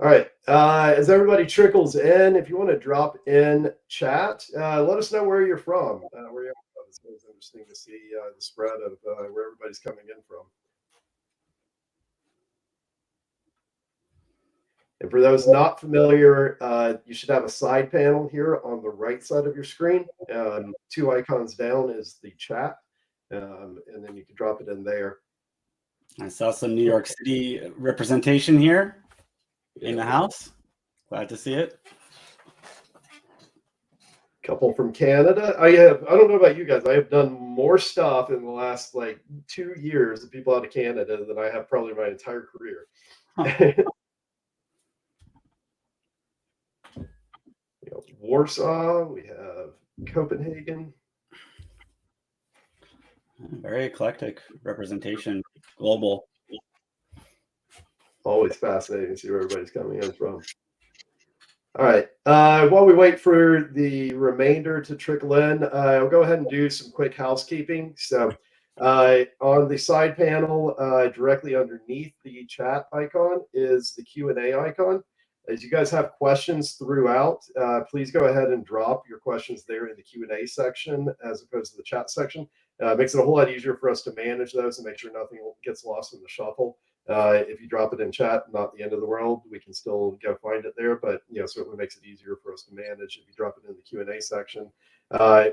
All right. As everybody trickles in, if you want to drop in chat, let us know where you're from. Where you're from. It's always interesting to see the spread of where everybody's coming in from. And for those not familiar, you should have a side panel here on the right side of your screen. Two icons down is the chat, and then you can drop it in there. I saw some New York City representation here in the house. Glad to see it. Couple from Canada. I don't know about you guys. I have done more stuff in the last 2 years with people out of Canada than I have probably my entire career. Huh. We have Warsaw. We have Copenhagen. Very eclectic representation, global. Always fascinating to see where everybody's coming in from. All right. While we wait for the remainder to trickle in, I'll go ahead and do some quick housekeeping. So on the side panel, directly underneath the chat icon is the Q&A icon. As you guys have questions throughout, please go ahead and drop your questions there in the Q&A section as opposed to the chat section. It makes it a whole lot easier for us to manage those and make sure nothing gets lost in the shuffle. If you drop it in chat, not the end of the world. We can still go find it there, but certainly makes it easier for us to manage if you drop it in the Q&A section.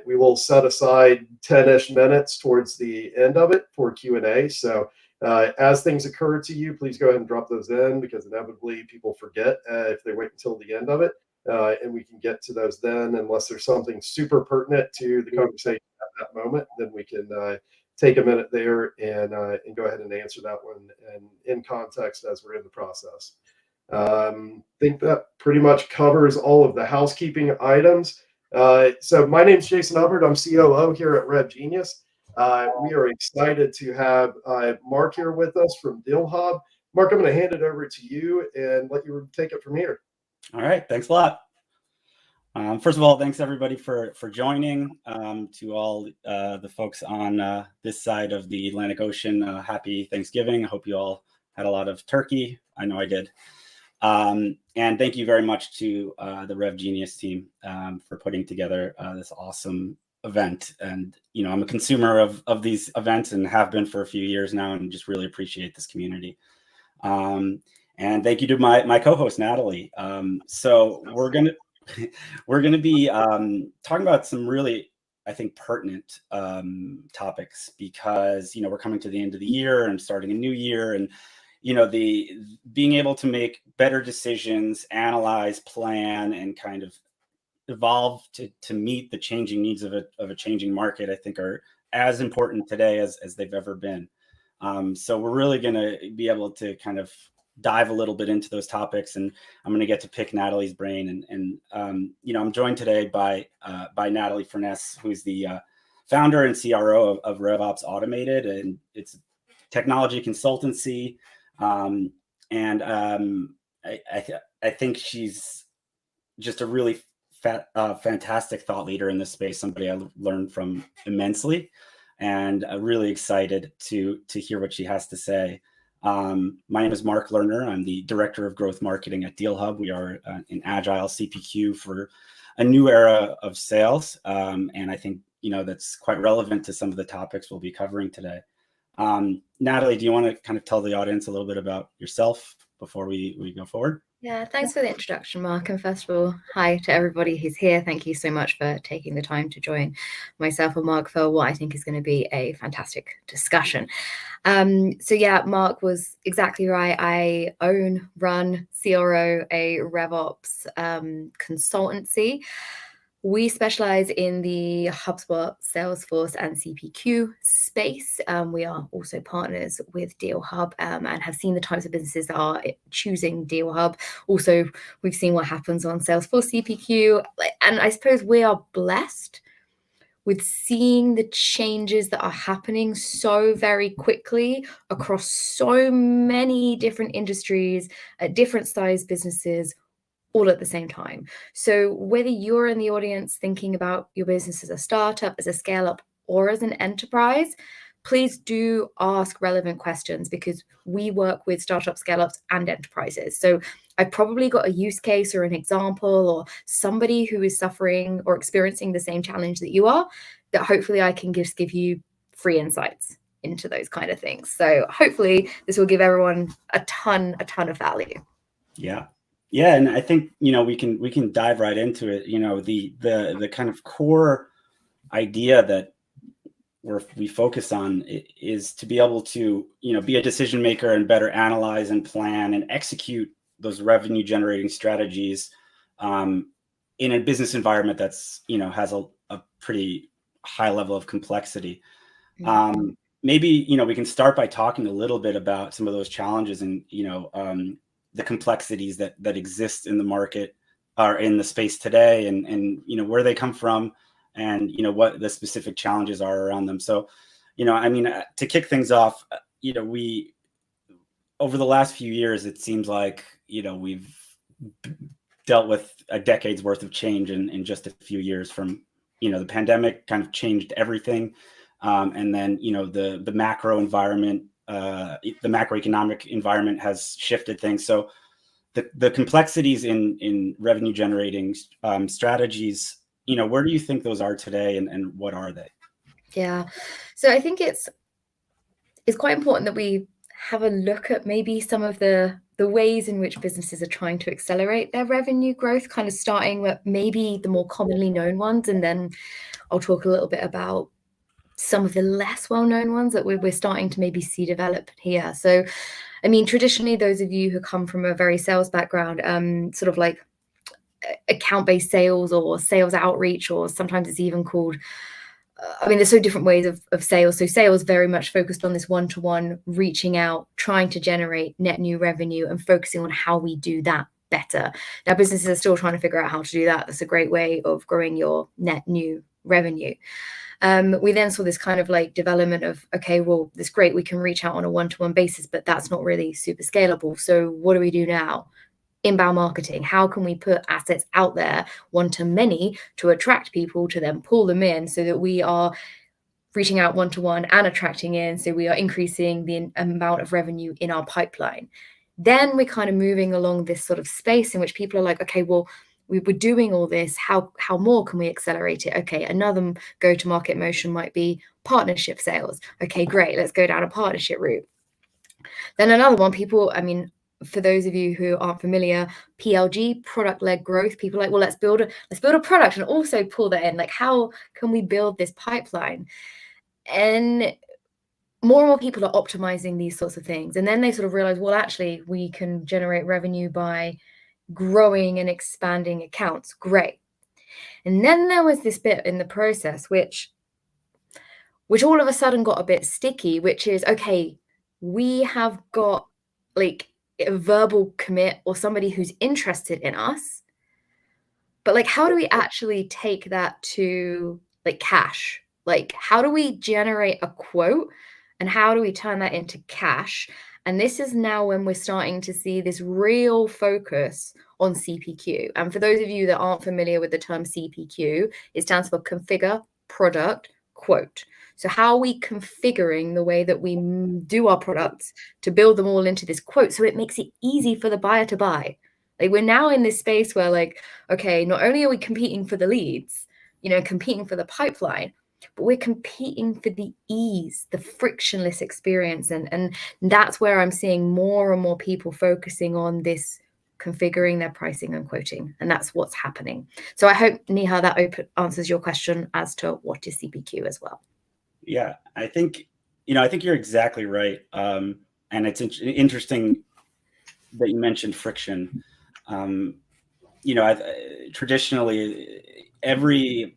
We will set aside 10-ish minutes towards the end of it for Q&A. So as things occur to you, please go ahead and drop those in, because inevitably people forget if they wait until the end of it. And we can get to those then, unless there's something super pertinent to the conversation at that moment, then we can take a minute there and go ahead and answer that one and in context as we're in the process. I think that pretty much covers all of the housekeeping items. So my name's Jason Hubbard. I'm COO here at RevGenius. We are excited to have Mark here with us from DealHub. Mark, I'm going to hand it over to you and let you take it from here. All right. Thanks a lot. First of all, thanks everybody for joining. To all the folks on this side of the Atlantic Ocean, happy Thanksgiving. I hope you all had a lot of turkey. I know I did. And thank you very much to the RevGenius team for putting together this awesome event. And I'm a consumer of these events and have been for a few years now, and just really appreciate this community. And thank you to my co-host Natalie. So we're gonna be talking about some really, I think, pertinent topics, because we're coming to the end of the year and starting a new year, and the being able to make better decisions, analyze, plan, and kind of evolve to meet the changing needs of a changing market, I think, are as important today as they've ever been. So we're really going to be able to kind of dive a little bit into those topics, and I'm going to get to pick Natalie's brain. And I'm joined today by Natalie Furness, who's the founder and CRO of RevOps Automated, and it's a technology consultancy. I think she's just a really fantastic thought leader in this space, somebody I learned from immensely, and really excited to hear what she has to say. My name is Mark Lerner. I'm the Director of Growth Marketing at DealHub. We are an agile CPQ for a new era of sales. And I think, that's quite relevant to some of the topics we'll be covering today. Natalie, do you want to kind of tell the audience a little bit about yourself before we go forward? Yeah, thanks for the introduction, Mark. And first of all, hi to everybody who's here. Thank you so much for taking the time to join myself and Mark for what I think is going to be a fantastic discussion. So yeah, Mark was exactly right. I run CRO, a RevOps consultancy. We specialize in the HubSpot, Salesforce, and CPQ space. We are also partners with DealHub and have seen the types of businesses that are choosing DealHub. Also, we've seen what happens on Salesforce CPQ. And I suppose we are blessed with seeing the changes that are happening so very quickly across so many different industries, different size businesses, all at the same time. So whether you're in the audience thinking about your business as a startup, as a scale up, or as an enterprise, please do ask relevant questions, because we work with startups, scale-ups, and enterprises. So I've probably got a use case or an example or somebody who is suffering or experiencing the same challenge that you are, that hopefully I can just give you free insights into those kind of things. So hopefully this will give everyone a ton of value. Yeah, and I think we can dive right into it. The kind of core idea that we focus on is to be able to be a decision maker and better analyze and plan and execute those revenue generating strategies in a business environment that's has a pretty high level of complexity. Mm-hmm. Maybe we can start by talking a little bit about some of those challenges and the complexities that exist in the market or in the space today, and where they come from, and what the specific challenges are around them. So to kick things off, we over the last few years, it seems like we've dealt with a decade's worth of change in just a few years. From the pandemic kind of changed everything, and then the macro environment, the macroeconomic environment has shifted things. So the complexities in revenue generating strategies, where do you think those are today, and what are they? Yeah, so I think it's quite important that we have a look at maybe some of the ways in which businesses are trying to accelerate their revenue growth, kind of starting with maybe the more commonly known ones, and then I'll talk a little bit about some of the less well-known ones that we're starting to maybe see develop here. So, I mean, traditionally, those of you who come from a very sales background, sort of like account-based sales or sales outreach, or sometimes it's even called, there's so different ways of sales. So sales very much focused on this one-to-one, reaching out, trying to generate net new revenue and focusing on how we do that better. Now, businesses are still trying to figure out how to do that. That's a great way of growing your net new revenue. We then saw this kind of like development of, okay, well, that's great, we can reach out on a one-to-one basis, but that's not really super scalable. So what do we do now? Inbound marketing. How can we put assets out there one-to-many to attract people, to then pull them in, so that we are reaching out one-to-one and attracting in, so we are increasing the amount of revenue in our pipeline. Then we're kind of moving along this sort of space in which people are like, okay, well, we were doing all this. How more can we accelerate it? Okay, another go-to-market motion might be partnership sales. Okay, great, let's go down a partnership route. Then another one, for those of you who aren't familiar, PLG, product-led growth, people are like, well, let's build a product and also pull that in. Like, how can we build this pipeline? And more people are optimizing these sorts of things. And then they sort of realize, well, actually, we can generate revenue by growing and expanding accounts. Great. And then there was this bit in the process which all of a sudden got a bit sticky, which is, okay, we have got like a verbal commit or somebody who's interested in us, but like, how do we actually take that to like cash? Like, how do we generate a quote and how do we turn that into cash? And this is now when we're starting to see this real focus on CPQ. And for those of you that aren't familiar with the term CPQ, it stands for configure, product, quote. So how are we configuring the way that we do our products to build them all into this quote so it makes it easy for the buyer to buy? Like, we're now in this space where, like, okay, not only are we competing for the leads, competing for the pipeline, but we're competing for the ease, the frictionless experience. And that's where I'm seeing more and more people focusing on this, configuring their pricing and quoting. And that's what's happening. So I hope, Neha, that answers your question as to what is CPQ as well. Yeah, I think you're exactly right. And it's interesting that you mentioned friction. Traditionally, every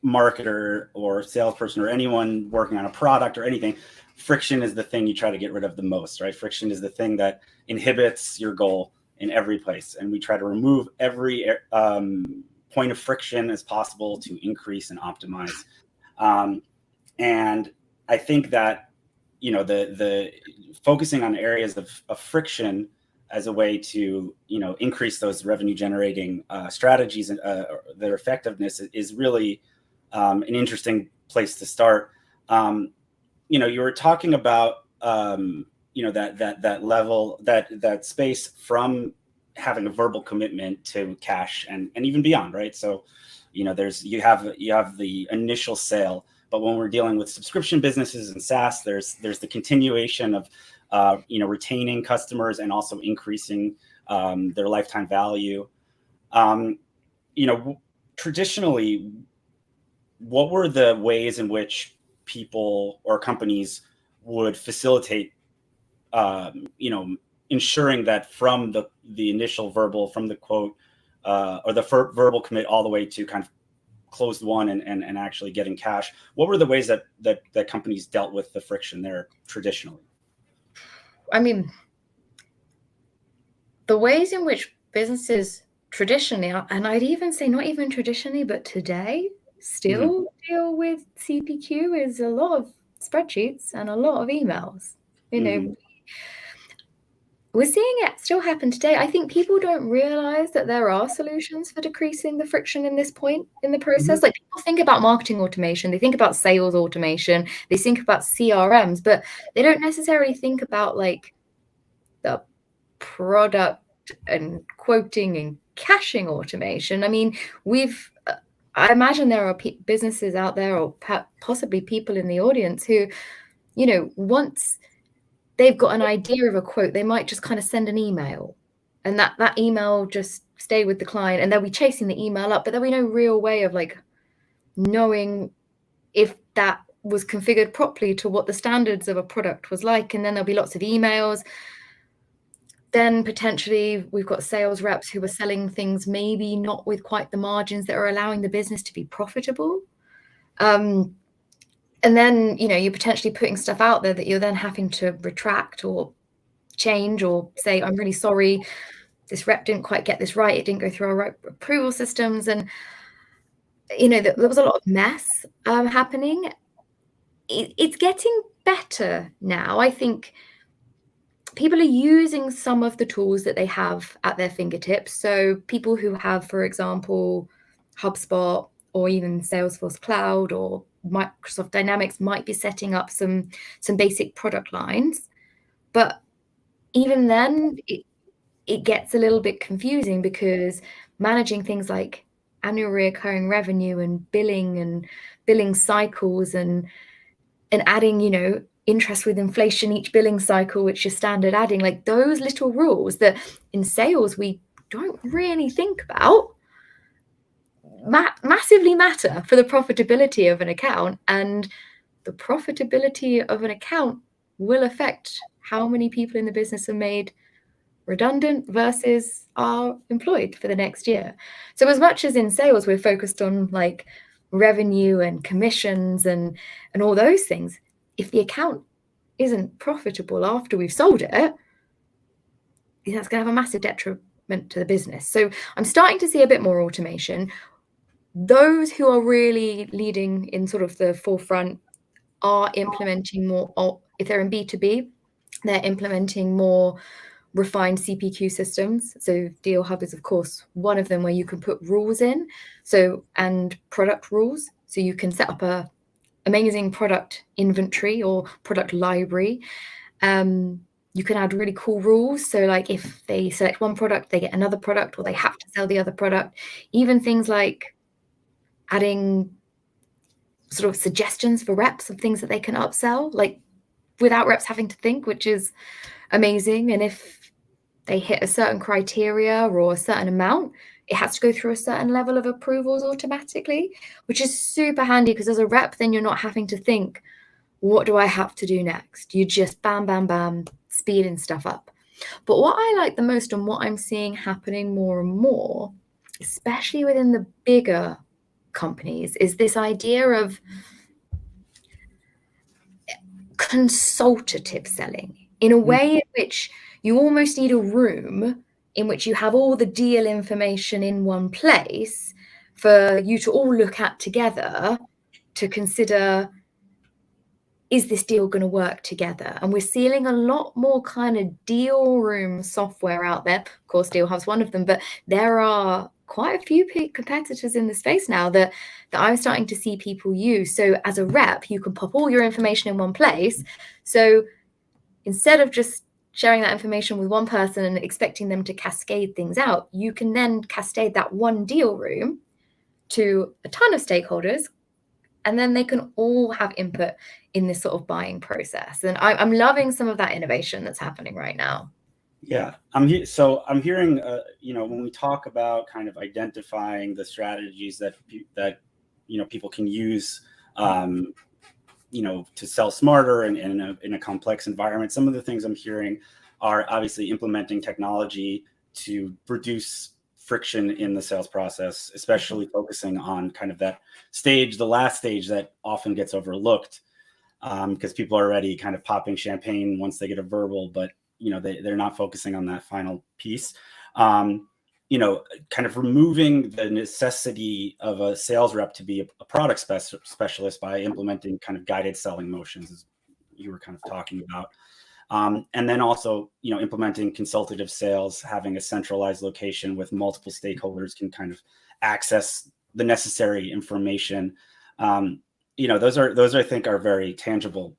marketer or salesperson or anyone working on a product or anything, friction is the thing you try to get rid of the most, right? Friction is the thing that inhibits your goal in every place. And we try to remove every point of friction as possible to increase and optimize. And I think that, the focusing on areas of friction as a way to, increase those revenue generating strategies and their effectiveness is really an interesting place to start. you were talking about, that level, that space from having a verbal commitment to cash and even beyond, right? So, you have the initial sale, but when we're dealing with subscription businesses and SaaS, there's the continuation of, retaining customers and also increasing their lifetime value. Traditionally, what were the ways in which people or companies would facilitate, ensuring that from the initial verbal, from the quote, or the verbal commit all the way to kind of closed one and actually getting cash? What were the ways that companies dealt with the friction there traditionally? I mean, the ways in which businesses traditionally, and I'd even say not even traditionally, but today still deal with CPQ is a lot of spreadsheets and a lot of emails. We're seeing it still happen today. I think people don't realize that there are solutions for decreasing the friction in this point in the process. Like, people think about marketing automation, they think about sales automation, they think about CRMs, but they don't necessarily think about like the product and quoting and caching automation. I mean, I imagine there are businesses out there, or possibly people in the audience who, once they've got an idea of a quote, they might just kind of send an email, and that email just stay with the client, and they'll be chasing the email up, but there'll be no real way of like knowing if that was configured properly to what the standards of a product was like. And then there'll be lots of emails. Then potentially we've got sales reps who are selling things maybe not with quite the margins that are allowing the business to be profitable. And then, you're potentially putting stuff out there that you're then having to retract or change or say, I'm really sorry, this rep didn't quite get this right. It didn't go through our right approval systems. And, there was a lot of mess happening. It's getting better now. I think people are using some of the tools that they have at their fingertips. So people who have, for example, HubSpot or even Salesforce Cloud or Microsoft Dynamics might be setting up some basic product lines. But even then, it gets a little bit confusing, because managing things like annual recurring revenue and billing cycles and adding, interest with inflation each billing cycle, which is standard adding, like those little rules that in sales we don't really think about, massively matter for the profitability of an account. And the profitability of an account will affect how many people in the business are made redundant versus are employed for the next year. So as much as in sales we're focused on like revenue and commissions and all those things, if the account isn't profitable after we've sold it, that's going to have a massive detriment to the business. So I'm starting to see a bit more automation. Those who are really leading in sort of the forefront are implementing more, if they're in B2B, they're implementing more refined CPQ systems. So DealHub is of course one of them, where you can put rules in, and product rules. So you can set up a amazing product inventory or product library. You can add really cool rules. So like if they select one product, they get another product, or they have to sell the other product. Even things like adding sort of suggestions for reps of things that they can upsell, like without reps having to think, which is amazing. And if they hit a certain criteria or a certain amount, it has to go through a certain level of approvals automatically, which is super handy, because as a rep, then you're not having to think, what do I have to do next? You just bam, bam, bam, speeding stuff up. But what I like the most, and what I'm seeing happening more and more, especially within the bigger companies, is this idea of consultative selling, in a way in which you almost need a room in which you have all the deal information in one place for you to all look at together to consider, is this deal going to work together? And we're seeing a lot more kind of deal room software out there. Of course, DealHub's one of them, but there are quite a few competitors in the space now that I'm starting to see people use. So as a rep, you can pop all your information in one place. So instead of just sharing that information with one person and expecting them to cascade things out, you can then cascade that one deal room to a ton of stakeholders, and then they can all have input in this sort of buying process. And I'm loving some of that innovation that's happening right now. Yeah, I'm hearing, when we talk about kind of identifying the strategies that people can use, to sell smarter and in a complex environment. Some of the things I'm hearing are obviously implementing technology to reduce friction in the sales process, especially focusing on kind of that stage, the last stage that often gets overlooked, because people are already kind of popping champagne once they get a verbal, but they're not focusing on that final piece. Kind of removing the necessity of a sales rep to be a product specialist by implementing kind of guided selling motions, as you were kind of talking about. And then also, implementing consultative sales, having a centralized location with multiple stakeholders can kind of access the necessary information. Those I think are very tangible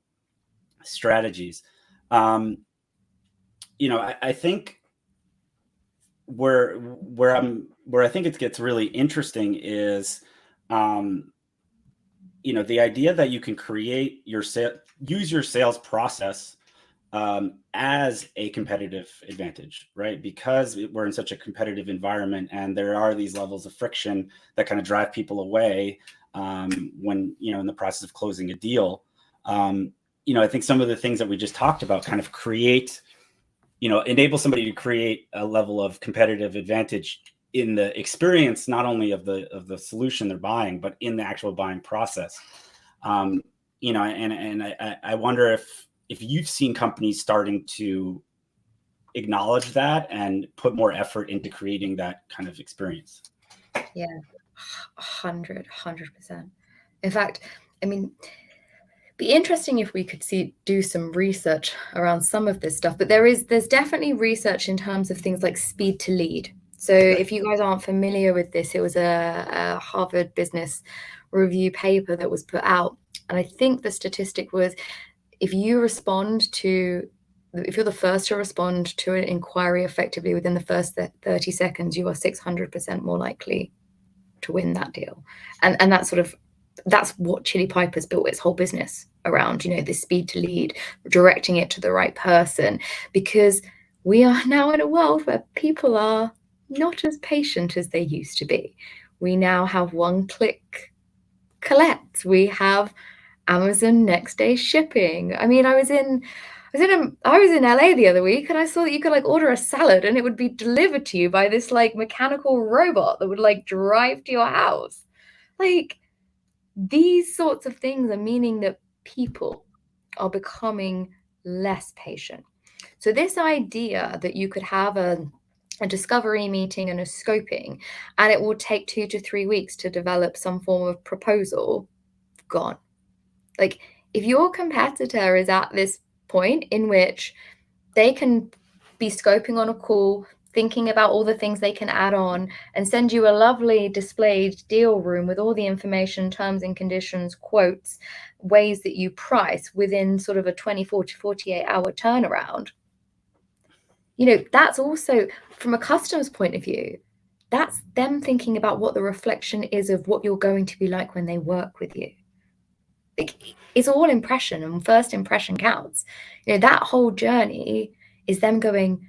strategies. I think where I think it gets really interesting is, the idea that you can create use your sales process as a competitive advantage, right? Because we're in such a competitive environment, and there are these levels of friction that kind of drive people away when in the process of closing a deal. I think some of the things that we just talked about kind of enable somebody to create a level of competitive advantage in the experience, not only of the solution they're buying, but in the actual buying process. And I wonder if you've seen companies starting to acknowledge that and put more effort into creating that kind of experience. Yeah, 100%. In fact, be interesting if we could do some research around some of this stuff, but there's definitely research in terms of things like speed to lead. So if you guys aren't familiar with this, it was a Harvard Business Review paper that was put out. And I think the statistic was, if you're the first to respond to an inquiry effectively within the first 30 seconds, you are 600% more likely to win that deal. And that's what Chili Piper's built its whole business around, the speed to lead, directing it to the right person, because we are now in a world where people are not as patient as they used to be. We now have one-click collect. We have Amazon next day shipping. I was in LA the other week, and I saw that you could order a salad and it would be delivered to you by this mechanical robot that would drive to your house. These sorts of things are meaning that people are becoming less patient. So this idea that you could have a discovery meeting and a scoping, and it will take 2 to 3 weeks to develop some form of proposal, gone. If your competitor is at this point in which they can be scoping on a call, thinking about all the things they can add on, and send you a lovely displayed deal room with all the information, terms and conditions, quotes, ways that you price within sort of a 24 to 48 hour turnaround. That's also, from a customer's point of view, that's them thinking about what the reflection is of what you're going to be like when they work with you. It's all impression, and first impression counts. That whole journey is them going,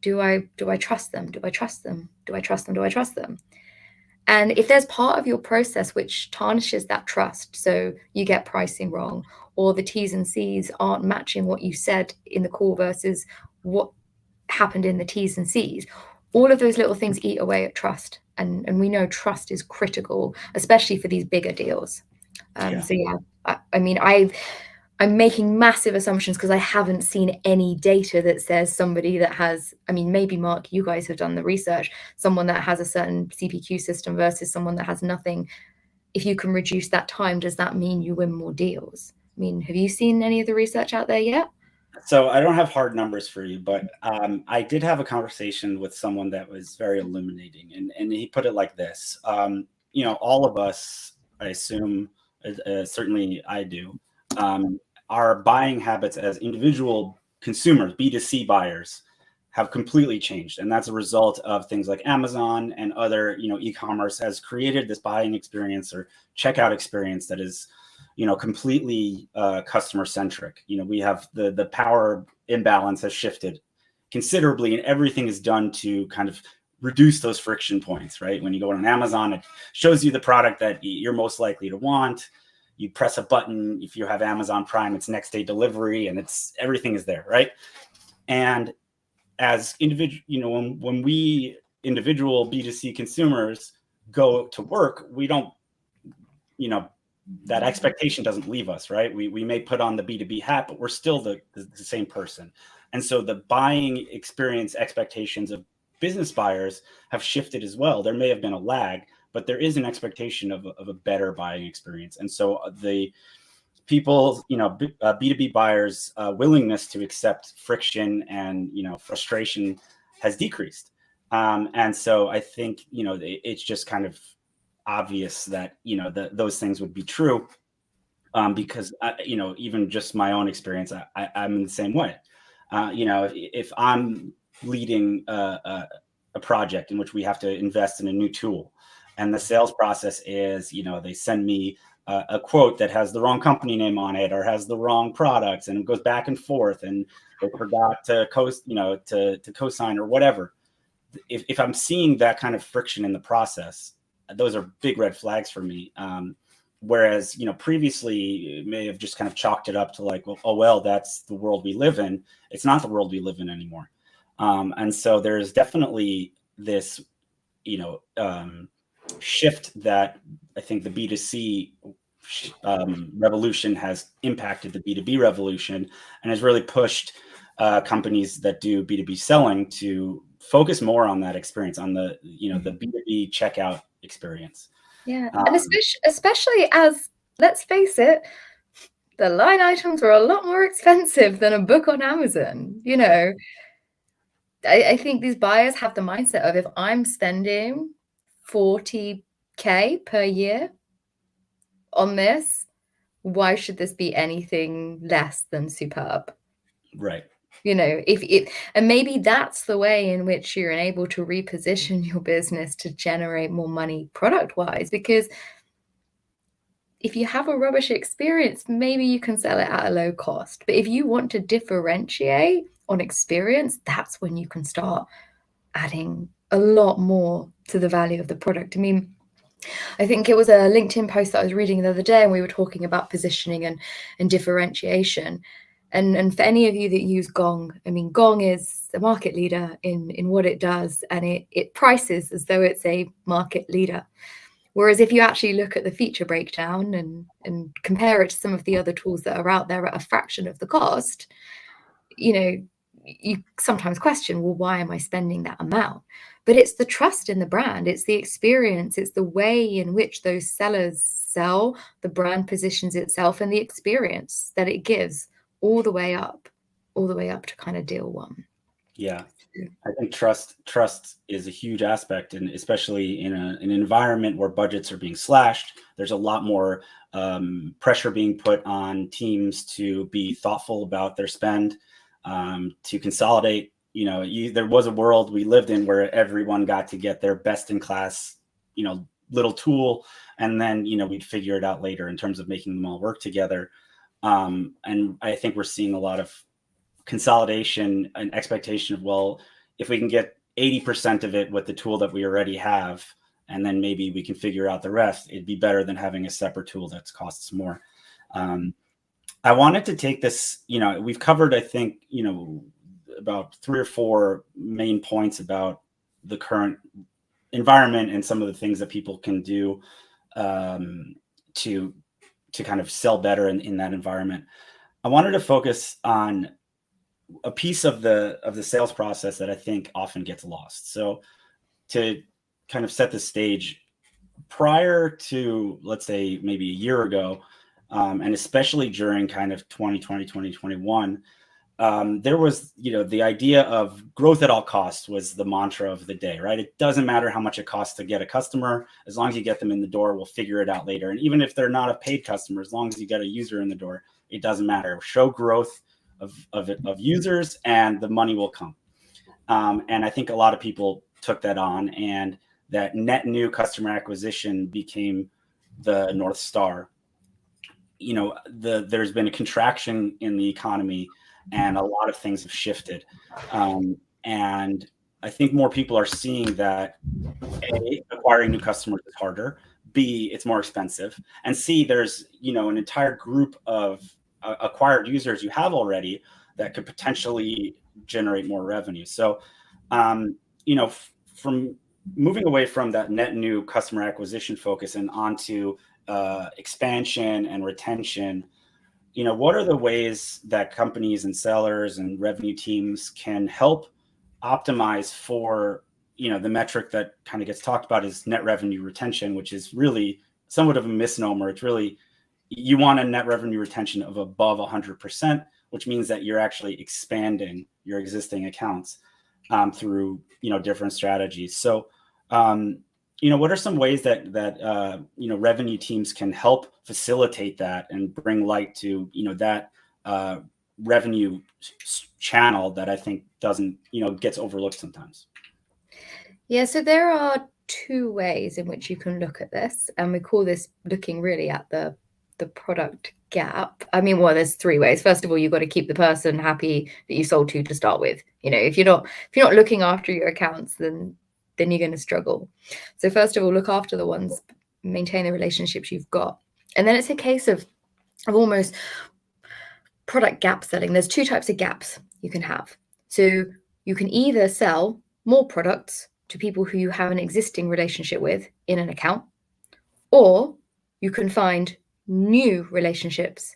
do I trust them? Do I trust them? Do I trust them? Do I trust them? And if there's part of your process which tarnishes that trust, so you get pricing wrong, or the T's and C's aren't matching what you said in the call versus what happened in the T's and C's, all of those little things eat away at trust. And we know trust is critical, especially for these bigger deals. So yeah, I'm making massive assumptions because I haven't seen any data that says somebody that has, maybe Mark, you guys have done the research, someone that has a certain CPQ system versus someone that has nothing. If you can reduce that time, does that mean you win more deals? Have you seen any of the research out there yet? So I don't have hard numbers for you, but I did have a conversation with someone that was very illuminating, and he put it like this: all of us, I assume, certainly I do, our buying habits as individual consumers, B2C buyers, have completely changed, and that's a result of things like Amazon and other, e-commerce has created this buying experience or checkout experience that is completely customer centric. We have the power imbalance has shifted considerably, and everything is done to kind of reduce those friction points, right? When you go on Amazon, it shows you the product that you're most likely to want. You press a button. If you have Amazon Prime, it's next day delivery, and everything is there, right? And as individual, when we individual B2C consumers go to work, we don't, that expectation doesn't leave us, right? We may put on the B2B hat, but we're still the same person. And so the buying experience expectations of business buyers have shifted as well. There may have been a lag, but there is an expectation of a better buying experience. And so the people, B2B buyers' willingness to accept friction and, frustration has decreased. And so I think, it's just kind of obvious that those things would be true, because even just my own experience, I'm in the same way. If I'm leading a project in which we have to invest in a new tool, and the sales process is they send me a quote that has the wrong company name on it or has the wrong products, and it goes back and forth, and they forgot to co-sign or whatever. If I'm seeing that kind of friction in the process, those are big red flags for me. Whereas, previously may have just kind of chalked it up to like, well, that's the world we live in. It's not the world we live in anymore. And so there's definitely this, shift that I think the B2C revolution has impacted the B2B revolution, and has really pushed companies that do B2B selling to focus more on that experience, on the the B2B checkout experience. Yeah, and especially as, let's face it, the line items are a lot more expensive than a book on Amazon. I think these buyers have the mindset of, if I'm spending 40K per year on this, why should this be anything less than superb? Right. And maybe that's the way in which you're able to reposition your business to generate more money product wise, because if you have a rubbish experience, maybe you can sell it at a low cost. But if you want to differentiate on experience, that's when you can start adding a lot more to the value of the product. I mean, I think it was a LinkedIn post that I was reading the other day, and we were talking about positioning and differentiation. And for any of you that use Gong, I mean, Gong is a market leader in what it does, and it prices as though it's a market leader. Whereas if you actually look at the feature breakdown and compare it to some of the other tools that are out there at a fraction of the cost, you sometimes question, well, why am I spending that amount? But it's the trust in the brand, it's the experience, it's the way in which those sellers sell, the brand positions itself, and the experience that it gives all the way up to kind of deal one. Yeah. I think trust is a huge aspect, and especially in an environment where budgets are being slashed, there's a lot more pressure being put on teams to be thoughtful about their spend, to consolidate. There was a world we lived in where everyone got to get their best in class, little tool, and then we'd figure it out later in terms of making them all work together. And I think we're seeing a lot of consolidation and expectation of, well, if we can get 80% of it with the tool that we already have, and then maybe we can figure out the rest, it'd be better than having a separate tool that costs more. I wanted to take this, we've covered, I think, about 3 or 4 main points about the current environment and some of the things that people can do to kind of sell better in that environment. I wanted to focus on a piece of the sales process that I think often gets lost. So to kind of set the stage, prior to, let's say, maybe a year ago, and especially during kind of 2020, 2021, there was, the idea of growth at all costs was the mantra of the day, right? It doesn't matter how much it costs to get a customer, as long as you get them in the door, we'll figure it out later. And even if they're not a paid customer, as long as you get a user in the door, it doesn't matter. Show growth of users and the money will come. And I think a lot of people took that on, and that net new customer acquisition became the North Star. There's been a contraction in the economy, and a lot of things have shifted. And I think more people are seeing that A, acquiring new customers is harder, B, it's more expensive, and C, there's, an entire group of acquired users you have already that could potentially generate more revenue. So, from moving away from that net new customer acquisition focus and onto expansion and retention, what are the ways that companies and sellers and revenue teams can help optimize for, the metric that kind of gets talked about is net revenue retention, which is really somewhat of a misnomer. It's really, you want a net revenue retention of above 100%, which means that you're actually expanding your existing accounts through, different strategies. So, what are some ways that revenue teams can help facilitate that and bring light to, that revenue channel that I think doesn't, gets overlooked sometimes? Yeah, so there are two ways in which you can look at this, and we call this looking really at the product gap. I mean, well, there's three ways. First of all, you've got to keep the person happy that you sold to start with. If you're not looking after your accounts, then you're going to struggle. So first of all, look after the ones, maintain the relationships you've got. And then it's a case of almost product gap selling. There's two types of gaps you can have. So you can either sell more products to people who you have an existing relationship with in an account, or you can find new relationships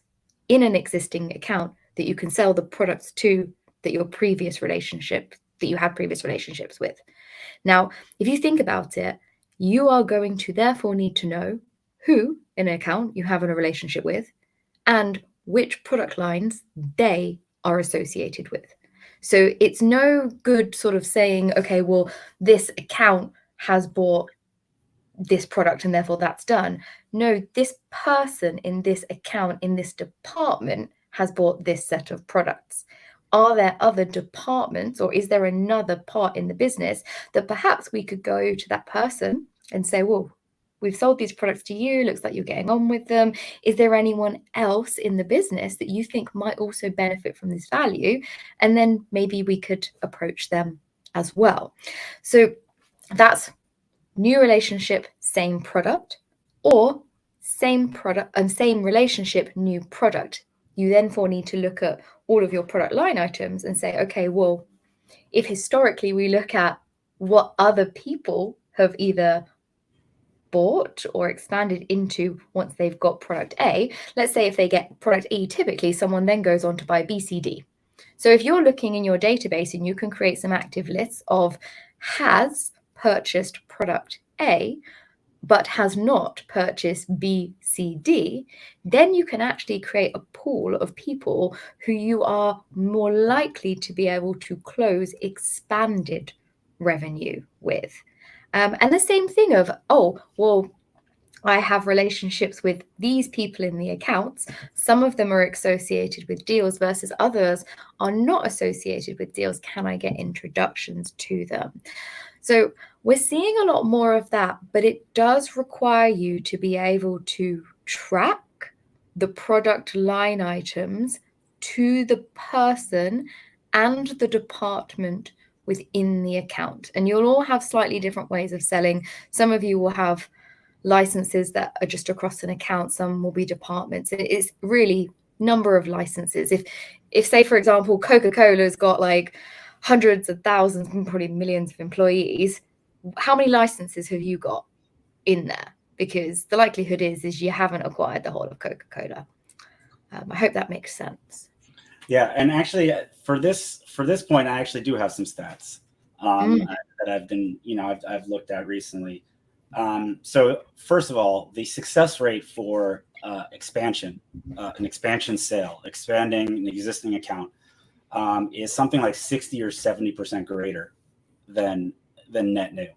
in an existing account that you can sell the products to that you had previous relationships with. Now, if you think about it, you are going to therefore need to know who in an account you have a relationship with and which product lines they are associated with. So it's no good sort of saying, okay, well, this account has bought this product and therefore that's done. No, this person in this account, in this department, has bought this set of products. Are there other departments, or is there another part in the business that perhaps we could go to that person and say, well, we've sold these products to you, looks like you're getting on with them. Is there anyone else in the business that you think might also benefit from this value? And then maybe we could approach them as well. So that's new relationship, same product, or same product and same relationship, new product. You therefore need to look at all of your product line items and say, okay, well, if historically we look at what other people have either bought or expanded into once they've got product A, let's say if they get product E, typically someone then goes on to buy B, C, D. So if you're looking in your database and you can create some active lists of has purchased product A, but has not purchased B, C, D, then you can actually create a pool of people who you are more likely to be able to close expanded revenue with. And the same thing of, oh, well, I have relationships with these people in the accounts. Some of them are associated with deals versus others are not associated with deals. Can I get introductions to them? So we're seeing a lot more of that, but it does require you to be able to track the product line items to the person and the department within the account. And you'll all have slightly different ways of selling. Some of you will have licenses that are just across an account. Some will be departments. It is really number of licenses. If say, for example, Coca-Cola's got like hundreds of thousands, probably millions of employees, how many licenses have you got in there? Because the likelihood is you haven't acquired the whole of Coca-Cola. I hope that makes sense. Yeah, and actually, for this point, I actually do have some stats that I've been, I've looked at recently. So first of all, the success rate for expansion, an expansion sale, expanding an existing account, is something like 60 or 70% greater than net new.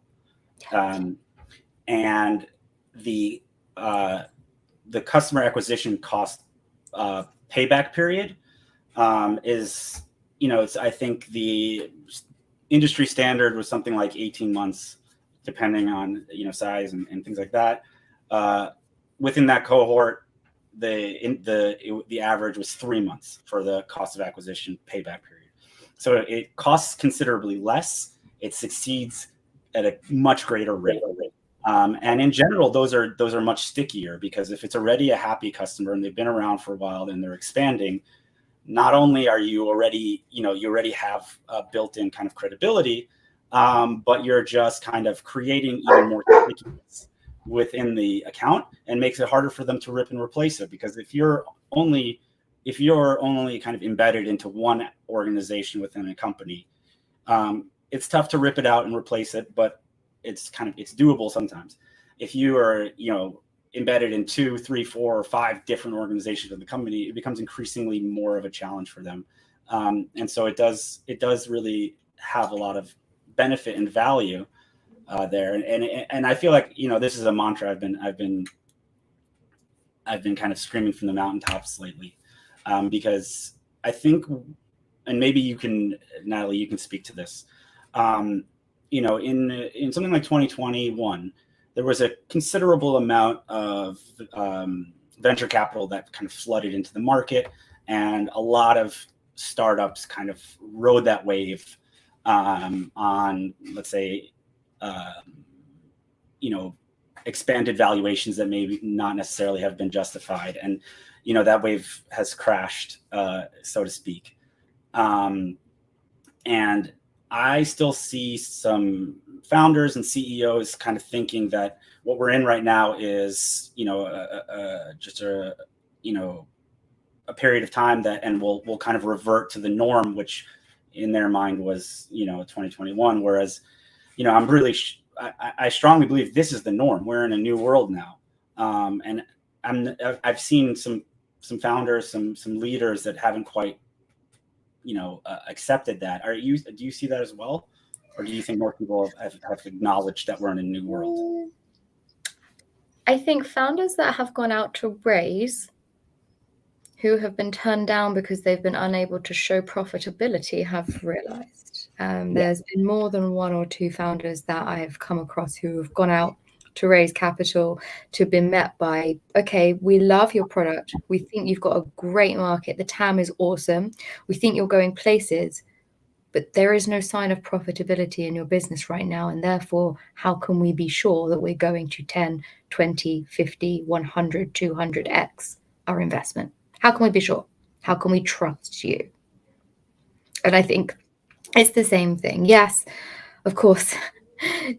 And the customer acquisition cost payback period is, it's, I think the industry standard was something like 18 months, depending on, size and things like that. Within that cohort, the average was 3 months for the cost of acquisition payback period. So it costs considerably less. It succeeds at a much greater rate. And in general, those are much stickier, because if it's already a happy customer and they've been around for a while and they're expanding, not only are you already, you already have a built-in kind of credibility, but you're just kind of creating even more stickiness within the account, and makes it harder for them to rip and replace it. Because if you're only kind of embedded into one organization within a company, it's tough to rip it out and replace it, but it's doable sometimes. If you are, embedded in 2, 3, 4, or 5 different organizations of the company, it becomes increasingly more of a challenge for them. And so it does really have a lot of benefit and value there. And I feel like, this is a mantra I've been kind of screaming from the mountaintops lately, because I think, and maybe you can, Natalie, you can speak to this. In something like 2021, there was a considerable amount of venture capital that kind of flooded into the market, and a lot of startups kind of rode that wave on, let's say, expanded valuations that maybe not necessarily have been justified. And, that wave has crashed, so to speak. And I still see some founders and CEOs kind of thinking that what we're in right now is, just a period of time that, and we'll kind of revert to the norm, which in their mind was, 2021. Whereas, I'm really, I strongly believe this is the norm. We're in a new world now. And I've seen some founders, some leaders that haven't quite, accepted that. Do you see that as well? Or do you think more people have acknowledged that we're in a new world? I think founders that have gone out to raise, who have been turned down because they've been unable to show profitability, have realized. There's been more than 1 or 2 founders that I have come across who have gone out to raise capital, to have been met by, okay, we love your product. We think you've got a great market. The TAM is awesome. We think you're going places, but there is no sign of profitability in your business right now. And therefore, how can we be sure that we're going to 10, 20, 50, 100, 200x our investment? How can we be sure? How can we trust you? And I think it's the same thing. Yes, of course,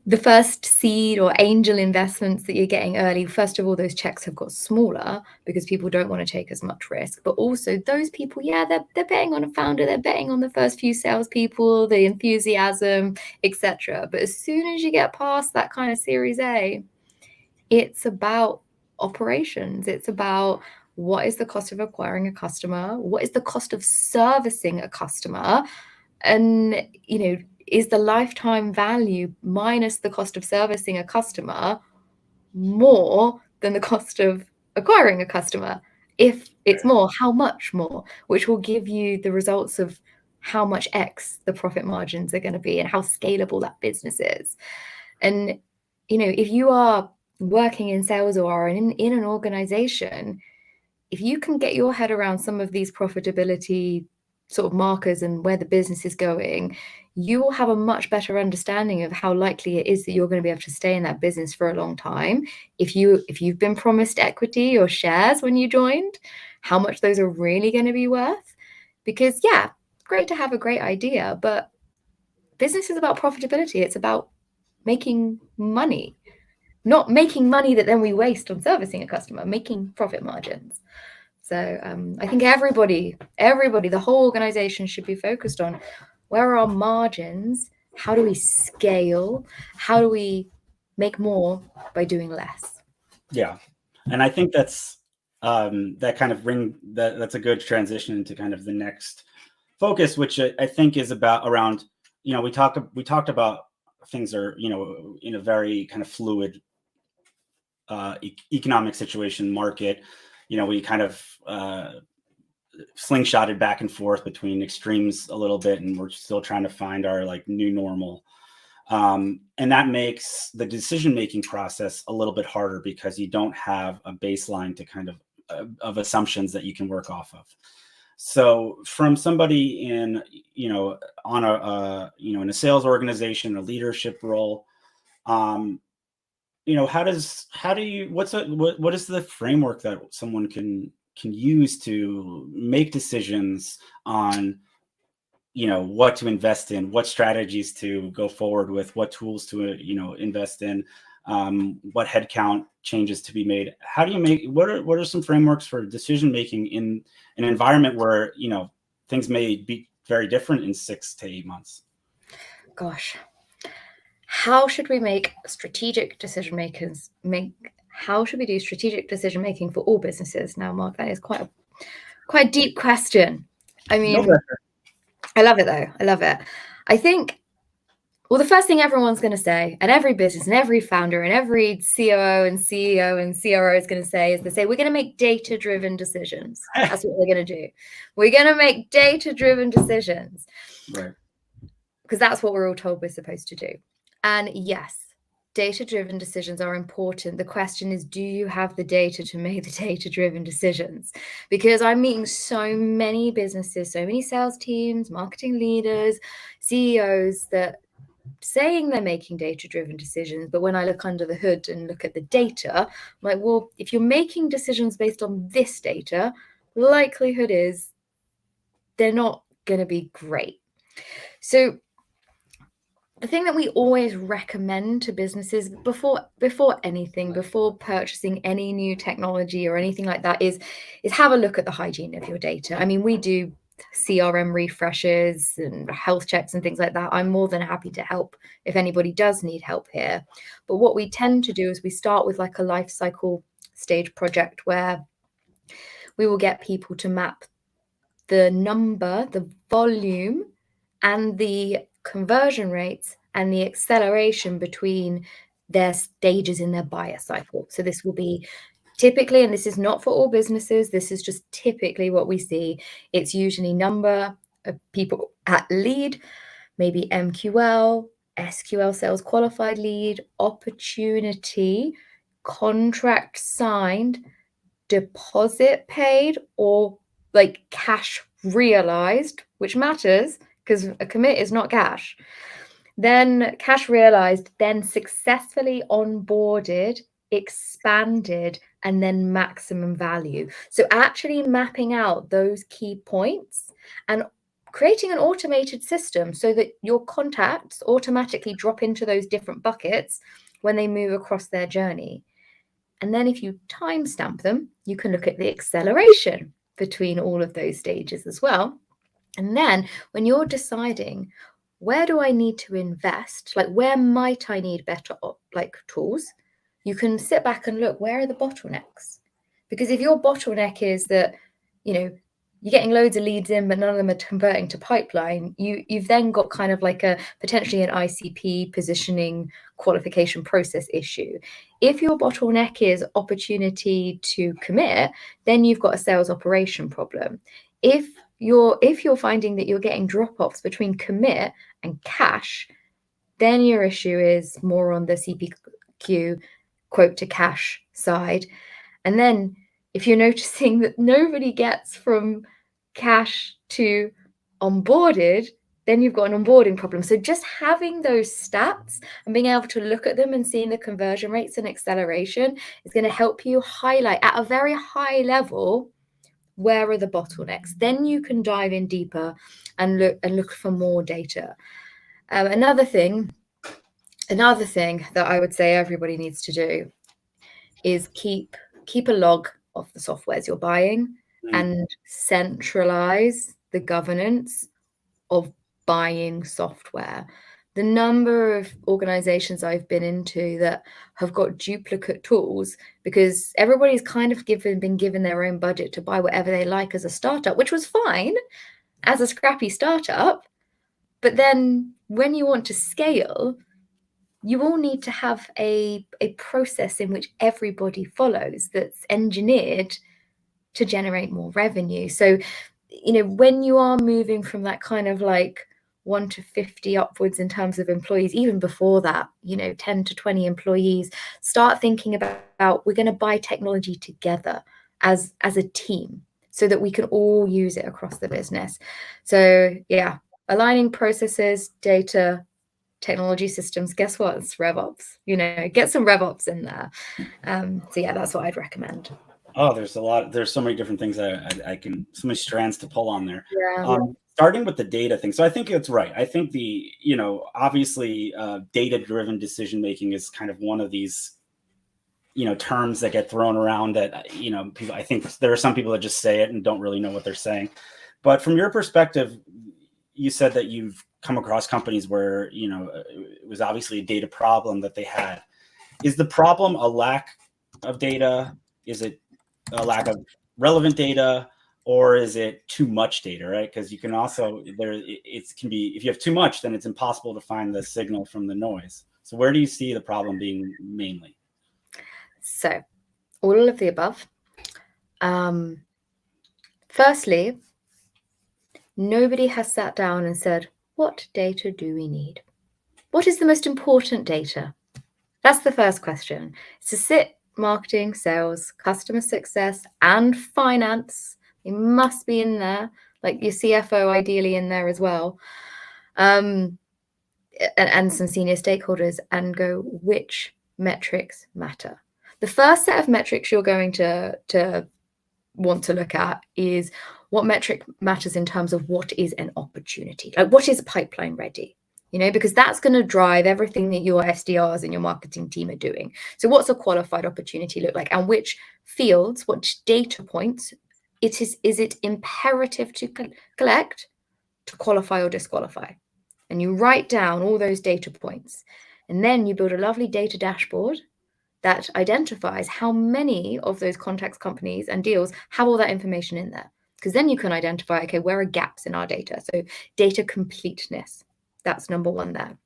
the first seed or angel investments that you're getting early, first of all, those checks have got smaller because people don't want to take as much risk. But also those people, they're betting on a founder, they're betting on the first few salespeople, the enthusiasm, etc. But as soon as you get past that kind of Series A, it's about operations. It's about, what is the cost of acquiring a customer? What is the cost of servicing a customer? And, is the lifetime value minus the cost of servicing a customer more than the cost of acquiring a customer? If it's more, how much more? Which will give you the results of how much X the profit margins are going to be and how scalable that business is. And, if you are working in sales or are in an organization, if you can get your head around some of these profitability sort of markers and where the business is going, you will have a much better understanding of how likely it is that you're going to be able to stay in that business for a long time. If you've been promised equity or shares when you joined, how much those are really going to be worth. Because great to have a great idea, but business is about profitability. It's about making money, not making money that then we waste on servicing a customer, making profit margins. So I think everybody, the whole organization should be focused on, where are our margins? How do we scale? How do we make more by doing less? Yeah. And I think that's a good transition into kind of the next focus, which I think is around, we talked about things are, in a very kind of fluid economic situation, market. We kind of slingshotted back and forth between extremes a little bit, and we're still trying to find our like new normal. And that makes the decision-making process a little bit harder because you don't have a baseline to kind of assumptions that you can work off of. So from somebody in, on a, in a sales organization, a leadership role, what is the framework that someone can use to make decisions on, what to invest in, what strategies to go forward with, what tools to, invest in, what headcount changes to be made? How do you what are some frameworks for decision making in an environment where, things may be very different in 6 to 8 months? Gosh, how should we make strategic decision makers how should we do strategic decision making for all businesses? Now, Mark, that is quite a deep question. I mean, I love it though. I love it. I think, well, the first thing everyone's going to say, and every business and every founder and every COO and CEO and CRO is going to say, we're going to make data-driven decisions. That's what we're going to do. We're going to make data-driven decisions. Right. Because that's what we're all told we're supposed to do. And yes, data-driven decisions are important. The question is, do you have the data to make the data-driven decisions? Because I'm meeting so many businesses, so many sales teams, marketing leaders, CEOs that saying they're making data-driven decisions, but when I look under the hood and look at the data, I'm like, well, if you're making decisions based on this data, likelihood is they're not going to be great. So the thing that we always recommend to businesses before purchasing any new technology or anything like that is have a look at the hygiene of your data. I mean, we do CRM refreshes and health checks and things like that. I'm more than happy to help if anybody does need help here. But what we tend to do is we start with like a life cycle stage project where we will get people to map the number, the volume, and the conversion rates and the acceleration between their stages in their buyer cycle. So this will be typically, and this is not for all businesses, this is just typically what we see. It's usually number of people at lead, maybe MQL, SQL sales qualified lead, opportunity, contract signed, deposit paid, or like cash realized, which matters because a commit is not cash. Then cash realized, then successfully onboarded, expanded, and then maximum value. So actually mapping out those key points and creating an automated system so that your contacts automatically drop into those different buckets when they move across their journey. And then if you timestamp them, you can look at the acceleration between all of those stages as well. And then when you're deciding, where do I need to invest? Like, where might I need better tools? You can sit back and look, where are the bottlenecks? Because if your bottleneck is that, you're getting loads of leads in, but none of them are converting to pipeline, you've then got kind of like a potentially an ICP positioning qualification process issue. If your bottleneck is opportunity to commit, then you've got a sales operation problem. If you're finding that you're getting drop-offs between commit and cash, then your issue is more on the CPQ quote to cash side. And then if you're noticing that nobody gets from cash to onboarded, then you've got an onboarding problem. So just having those stats and being able to look at them and seeing the conversion rates and acceleration is going to help you highlight at a very high level where are the bottlenecks. Then you can dive in deeper and look for more data. Another thing that I would say everybody needs to do is keep a log of the softwares you're buying and centralize the governance of buying software. The number of organizations I've been into that have got duplicate tools because everybody's kind of been given their own budget to buy whatever they like as a startup, which was fine. as a scrappy startup. But then when you want to scale, you all need to have a process in which everybody follows that's engineered to generate more revenue. So, when you are moving from that kind of like 1 to 50 upwards in terms of employees, even before that, 10 to 20 employees, start thinking about we're going to buy technology together as a team so that we can all use it across the business. So yeah, aligning processes, data, technology systems. Guess what? It's RevOps. Get some RevOps in there. So yeah, that's what I'd recommend. Oh, there's so many different things I can, so many strands to pull on there. Yeah. Starting with the data thing. So I think it's right. I think obviously data-driven decision-making is kind of one of these, terms that get thrown around that, people, I think there are some people that just say it and don't really know what they're saying. But from your perspective, you said that you've come across companies where, it was obviously a data problem that they had. Is the problem a lack of data? Is it a lack of relevant data, or is it too much data, right? Because you can also, it can be, if you have too much, then it's impossible to find the signal from the noise. So where do you see the problem being mainly? So all of the above. Firstly, nobody has sat down and said, what data do we need? What is the most important data? That's the first question. It's to sit marketing, sales, customer success, and finance. They must be in there, like your CFO ideally in there as well, and some senior stakeholders, and go, which metrics matter? The first set of metrics you're going to want to look at is what metric matters in terms of what is an opportunity, like what is pipeline ready? Because that's going to drive everything that your SDRs and your marketing team are doing. So what's a qualified opportunity look like, and which fields, which data points is it imperative to collect to qualify or disqualify? And you write down all those data points, and then you build a lovely data dashboard that identifies how many of those contacts, companies, and deals have all that information in there. Because then you can identify, okay, where are gaps in our data? So data completeness. That's number one there.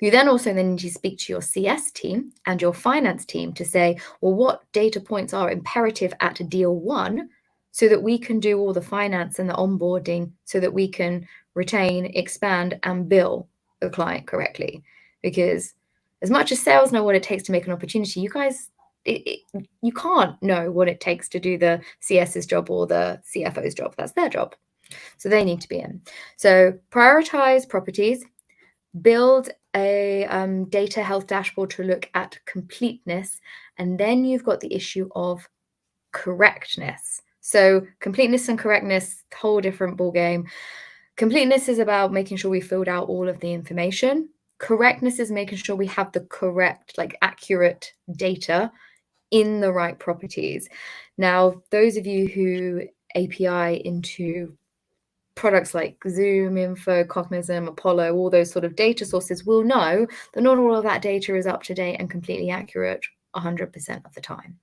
You then also need to speak to your CS team and your finance team to say, well, what data points are imperative at deal one so that we can do all the finance and the onboarding so that we can retain, expand, and bill the client correctly. Because as much as sales know what it takes to make an opportunity, you guys, you can't know what it takes to do the CS's job or the CFO's job. That's their job. So they need to be in. So prioritize properties, build a data health dashboard to look at completeness, and then you've got the issue of correctness. So completeness and correctness, whole different ball game. Completeness is about making sure we filled out all of the information. Correctness is making sure we have the correct, like accurate data in the right properties. Now, those of you who API into products like Zoom, Info, Cognism, Apollo, all those sort of data sources will know that not all of that data is up to date and completely accurate 100% of the time.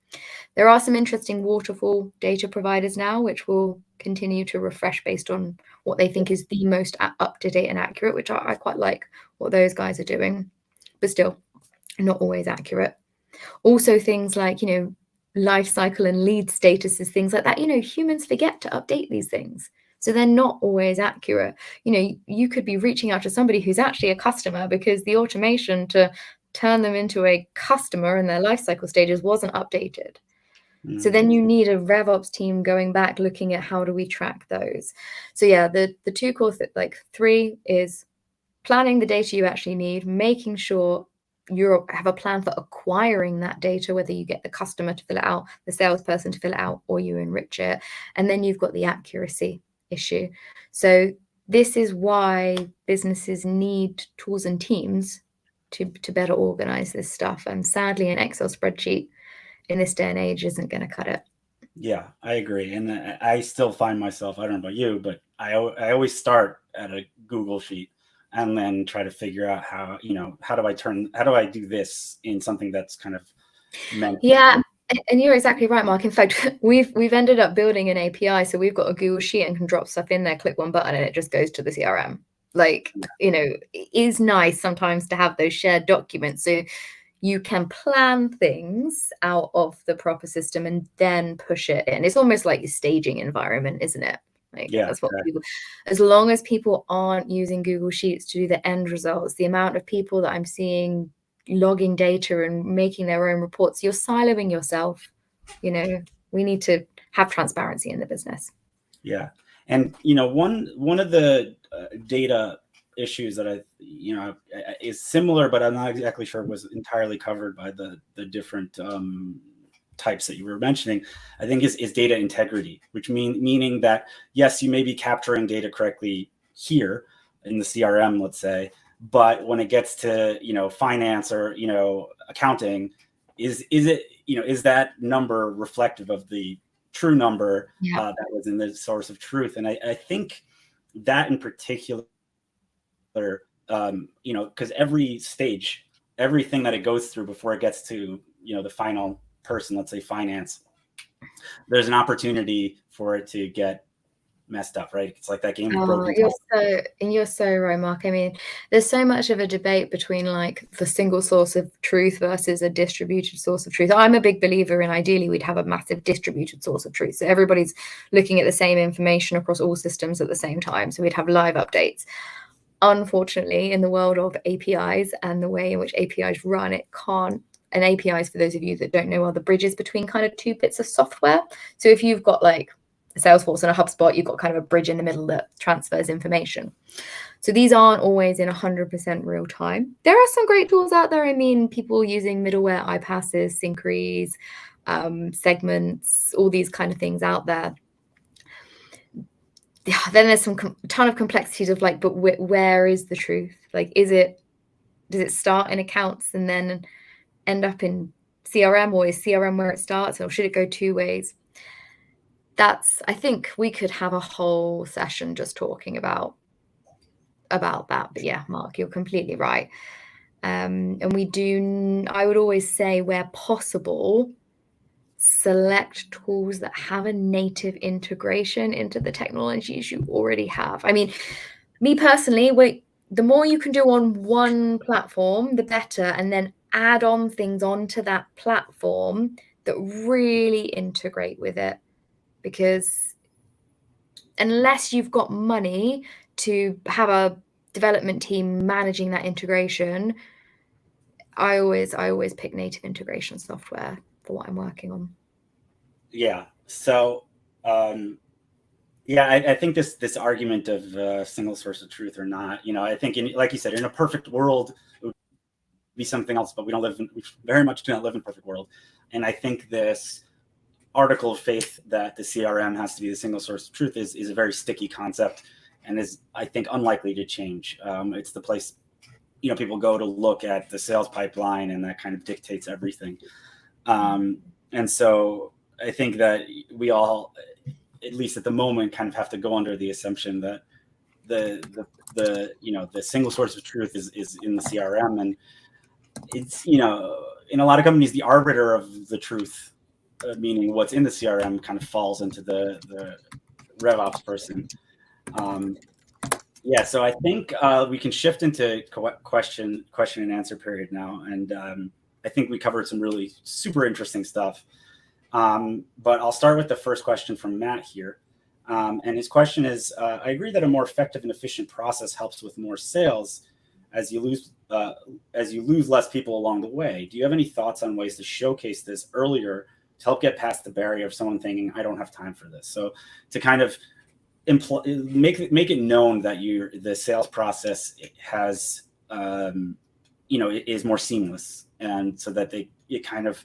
There are some interesting waterfall data providers now, which will continue to refresh based on what they think is the most up to date and accurate, which I quite like what those guys are doing, but still not always accurate. Also things like, life cycle and lead statuses, things like that. Humans forget to update these things. So they're not always accurate. You could be reaching out to somebody who's actually a customer because the automation to turn them into a customer in their life cycle stages wasn't updated. Mm. So then you need a RevOps team going back, looking at how do we track those. So yeah, the two core, three is planning the data you actually need, making sure you have a plan for acquiring that data, whether you get the customer to fill it out, the salesperson to fill it out, or you enrich it. And then you've got the accuracy issue. So this is why businesses need tools and teams to better organize this stuff. And sadly, an Excel spreadsheet in this day and age isn't going to cut it. Yeah, I agree. And I still find myself, I don't know about you, but I always start at a Google sheet and then try to figure out how do I do this in something that's kind of meant. Yeah. And you're exactly right, Mark. In fact, we've ended up building an API, so we've got a Google Sheet and can drop stuff in there, click one button, and it just goes to the CRM. Like, it is nice sometimes to have those shared documents, so you can plan things out of the proper system and then push it in. It's almost like your staging environment, isn't it? Like, that's what people, as long as people aren't using Google Sheets to do the end results, the amount of people that I'm seeing logging data and making their own reports, you're siloing yourself. We need to have transparency in the business. Yeah. And, one of the data issues that is similar, but I'm not exactly sure it was entirely covered by the different types that you were mentioning, I think is data integrity, which meaning that, yes, you may be capturing data correctly here in the CRM, let's say, but when it gets to, finance or, accounting, is it, is that number reflective of the true number that was in the source of truth? And I think that in particular, because every stage, everything that it goes through before it gets to, the final person, let's say finance, there's an opportunity for it to get messed up, right? It's like that game of broken. You're so right, Mark. I mean, there's so much of a debate between like the single source of truth versus a distributed source of truth. I'm a big believer in ideally we'd have a massive distributed source of truth, so everybody's looking at the same information across all systems at the same time, so we'd have live updates. Unfortunately, in the world of APIs and the way in which APIs run, it can't. And APIs, for those of you that don't know, are the bridges between kind of two bits of software. So if you've got like a Salesforce and a HubSpot, you've got kind of a bridge in the middle that transfers information. So these aren't always in 100% real time. There are some great tools out there. I mean, people using middleware, iPasses, Syncrease, segments, all these kind of things out there. Then there's some ton of complexities of like, but where is the truth? Like, does it start in accounts and then end up in CRM, or is CRM where it starts, or should it go two ways? I think we could have a whole session just talking about that. But yeah, Mark, you're completely right. And I would always say, where possible, select tools that have a native integration into the technologies you already have. I mean, me personally, the more you can do on one platform, the better, and then add on things onto that platform that really integrate with it. Because unless you've got money to have a development team managing that integration, I always pick native integration software for what I'm working on. Yeah. So, I think this argument of single source of truth or not, I think, like you said, in a perfect world, it would be something else, but we very much do not live in a perfect world. And I think this article of faith that the CRM has to be the single source of truth is a very sticky concept, and is, I think, unlikely to change. It's the place, people go to look at the sales pipeline, and that kind of dictates everything. And so I think that we all, at least at the moment, kind of have to go under the assumption that the single source of truth is in the CRM, and it's, in a lot of companies, the arbiter of the truth, meaning what's in the CRM, kind of falls into the RevOps person. So I think we can shift into question and answer period now, and I think we covered some really super interesting stuff. But I'll start with the first question from Matt here. And his question is, I agree that a more effective and efficient process helps with more sales as you lose less people along the way. Do you have any thoughts on ways to showcase this earlier to help get past the barrier of someone thinking, I don't have time for this? So to kind of make it known that the sales process has, is more seamless, and so that it kind of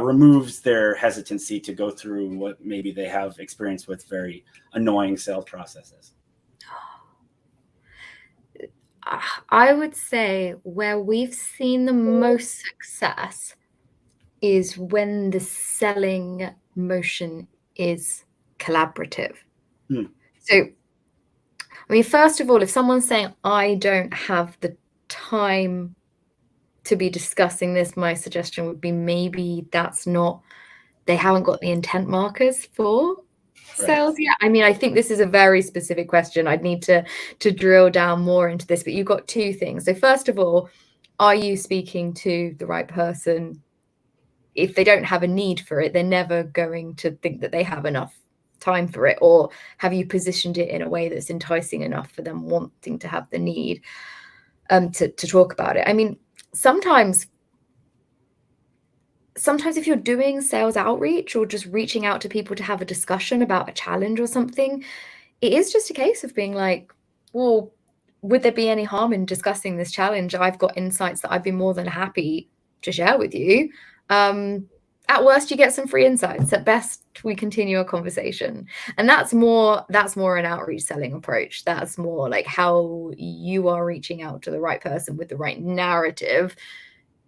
removes their hesitancy to go through what maybe they have experience with very annoying sales processes. I would say where we've seen the most success is when the selling motion is collaborative. So, I mean, first of all, if someone's saying, I don't have the time to be discussing this, my suggestion would be maybe that's not they haven't got the intent markers for Right. sales yet. I mean, I think this is a very specific question. I'd need to drill down more into this, but you've got two things. So first of all, are you speaking to the right person? If they don't have a need for it, they're never going to think that they have enough time for it. Or have you positioned it in a way that's enticing enough for them wanting to have the need to talk about it? I mean, sometimes if you're doing sales outreach or just reaching out to people to have a discussion about a challenge or something, it is just a case of being like, well, would there be any harm in discussing this challenge? I've got insights that I'd be more than happy to share with you. At worst, you get some free insights. At best, we continue a conversation. And that's more an outreach selling approach. That's more like how you are reaching out to the right person with the right narrative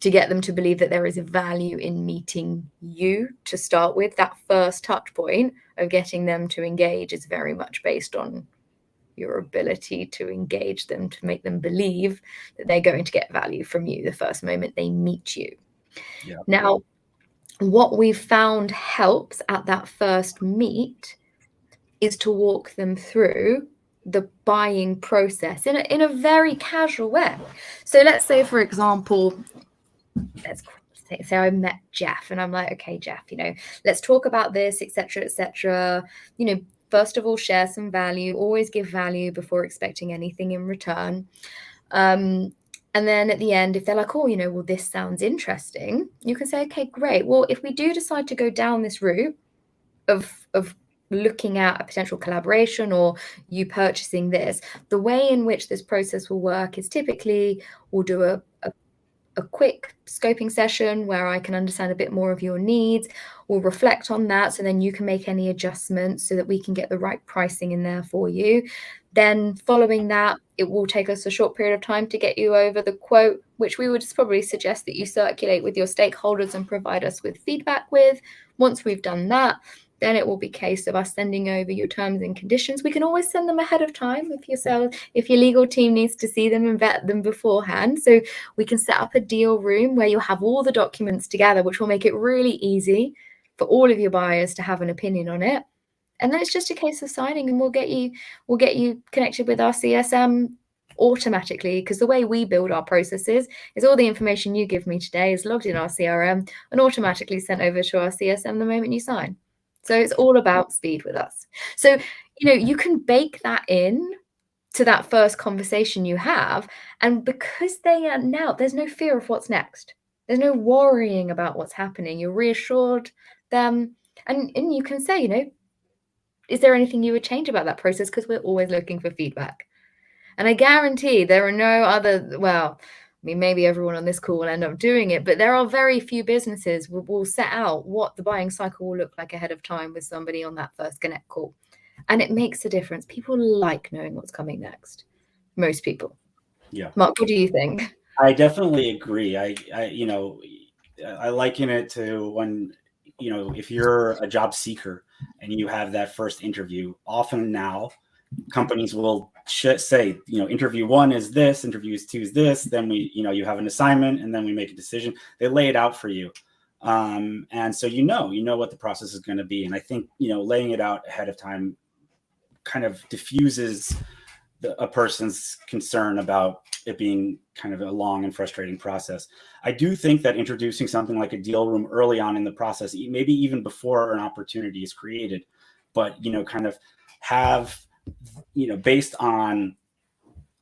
to get them to believe that there is a value in meeting you to start with. That first touch point of getting them to engage is very much based on your ability to engage them, to make them believe that they're going to get value from you the first moment they meet you. Yeah. Now, what we've found helps at that first meet is to walk them through the buying process in a very casual way. So let's say, for example, let's say I met Jeff and I'm like, okay, Jeff, let's talk about this, etc., etc. First of all, share some value, always give value before expecting anything in return. And then at the end, if they're like, oh, well, this sounds interesting, you can say, okay, great. Well, if we do decide to go down this route of looking at a potential collaboration or you purchasing this, the way in which this process will work is typically we'll do a quick scoping session where I can understand a bit more of your needs. We'll reflect on that so then you can make any adjustments so that we can get the right pricing in there for you. Then following that, it will take us a short period of time to get you over the quote, which we would probably suggest that you circulate with your stakeholders and provide us with feedback with. Once we've done that, then it will be a case of us sending over your terms and conditions. We can always send them ahead of time if your legal team needs to see them and vet them beforehand. So we can set up a deal room where you'll have all the documents together, which will make it really easy for all of your buyers to have an opinion on it. And then it's just a case of signing, and we'll get you connected with our CSM automatically, because the way we build our processes is all the information you give me today is logged in our CRM and automatically sent over to our CSM the moment you sign. So it's all about speed with us. So, you can bake that in to that first conversation you have. And because they are now, there's no fear of what's next. There's no worrying about what's happening. You're reassured them. And you can say, is there anything you would change about that process? Because we're always looking for feedback. And I guarantee there are no other, maybe everyone on this call will end up doing it, but there are very few businesses who will set out what the buying cycle will look like ahead of time with somebody on that first connect call. And it makes a difference. People like knowing what's coming next. Most people. Yeah. Mark, what do you think? I definitely agree. I liken it to when, if you're a job seeker and you have that first interview, often now companies will say, interview 1 is this, interview 2 is this, then you have an assignment and then we make a decision. They lay it out for you. And so, you know what the process is going to be. And I think, laying it out ahead of time kind of diffuses a person's concern about it being kind of a long and frustrating process. I do think that introducing something like a deal room early on in the process, maybe even before an opportunity is created, but, kind of have, based on,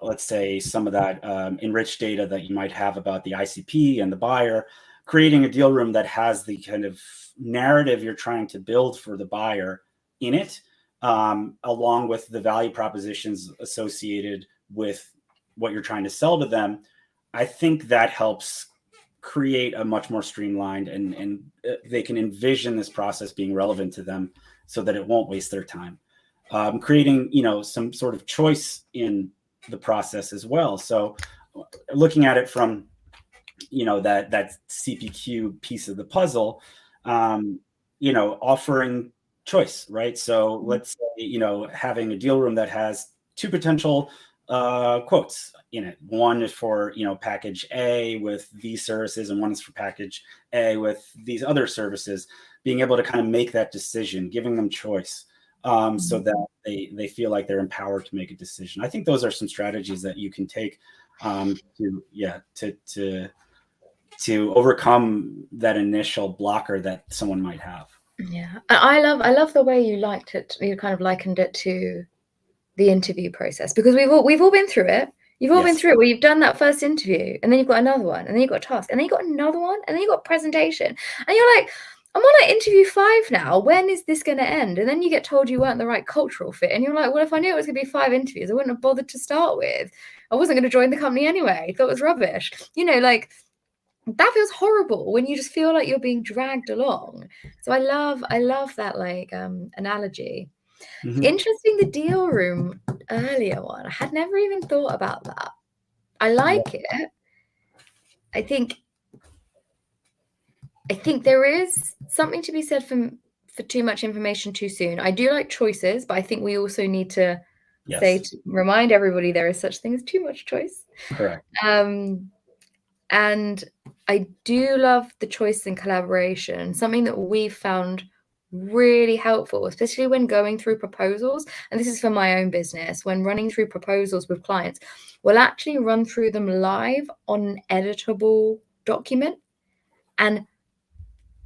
let's say, some of that enriched data that you might have about the ICP and the buyer, creating a deal room that has the kind of narrative you're trying to build for the buyer in it, along with the value propositions associated with what you're trying to sell to them. I think that helps create a much more streamlined and they can envision this process being relevant to them so that it won't waste their time. Creating, some sort of choice in the process as well. So looking at it from, that CPQ piece of the puzzle, offering choice, right? So let's say, having a deal room that has 2 potential quotes in it. One is for, package A with these services, and one is for package A with these other services. Being able to kind of make that decision, giving them choice, so that they feel like they're empowered to make a decision. I think those are some strategies that you can take to overcome that initial blocker that someone might have. Yeah, I love the way you liked it. You kind of likened it to the interview process, because we've all been through it. You've all been through it, where you've done that first interview, and then you've got another one, and then you've got a task, and then you've got another one, and then you've got a presentation, and you're like, I'm on like interview 5 now. When is this going to end? And then you get told you weren't the right cultural fit, and you're like, well, if I knew it was going to be 5 interviews, I wouldn't have bothered to start with. I wasn't going to join the company anyway. I thought it was rubbish. Like, that feels horrible when you just feel like you're being dragged along. So I love that like analogy. Interesting, the deal room earlier one. I had never even thought about that. I like it. I think there is something to be said for too much information too soon. I do like choices, but I think we also need to remind everybody there is such thing as too much choice. Correct. And I do love the choice and collaboration, something that we've found really helpful, especially when going through proposals. And this is for my own business. When running through proposals with clients, we'll actually run through them live on an editable document and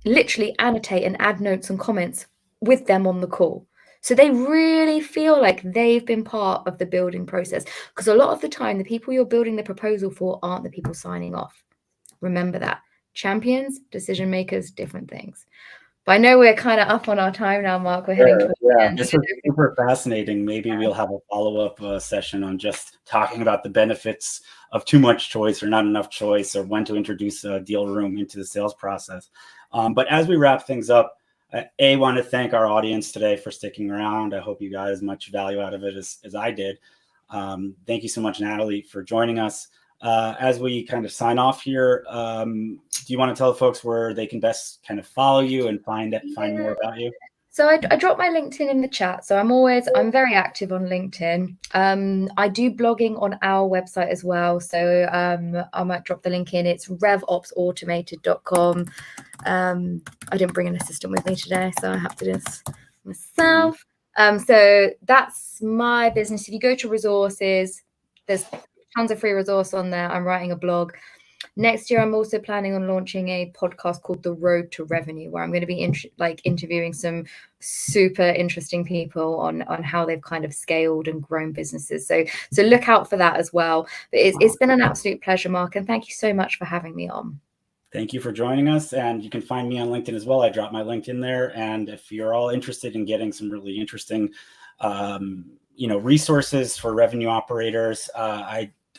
literally annotate and add notes and comments with them on the call. So they really feel like they've been part of the building process, because a lot of the time, the people you're building the proposal for aren't the people signing off. Remember that. Champions, decision makers, different things. But I know we're kind of up on our time now, Mark. We're heading towards the end. This was super fascinating. Maybe we'll have a follow-up session on just talking about the benefits of too much choice or not enough choice, or when to introduce a deal room into the sales process. But as we wrap things up, I want to thank our audience today for sticking around. I hope you got as much value out of it as I did. Thank you so much, Natalie, for joining us. As we kind of sign off here, do you want to tell the folks where they can best kind of follow you and find more about you? So I dropped my LinkedIn in the chat. So I'm very active on LinkedIn. I do blogging on our website as well. So I might drop the link in. It's revopsautomated.com. I didn't bring an assistant with me today, so I have to do this myself. So that's my business. If you go to resources, there's tons of free resource on there. I'm writing a blog. Next year, I'm also planning on launching a podcast called The Road to Revenue, where I'm going to be interviewing some super interesting people on how they've kind of scaled and grown businesses. So look out for that as well. But it's been an absolute pleasure, Mark, and thank you so much for having me on. Thank you for joining us. And you can find me on LinkedIn as well. I dropped my LinkedIn there. And if you're all interested in getting some really interesting, resources for revenue operators,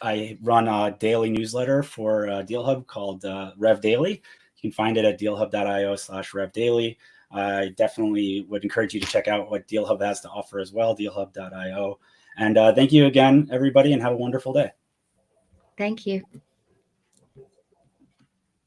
I run a daily newsletter for DealHub called Rev Daily. You can find it at dealhub.io/RevDaily. I definitely would encourage you to check out what DealHub has to offer as well, dealhub.io. And thank you again, everybody, and have a wonderful day. Thank you.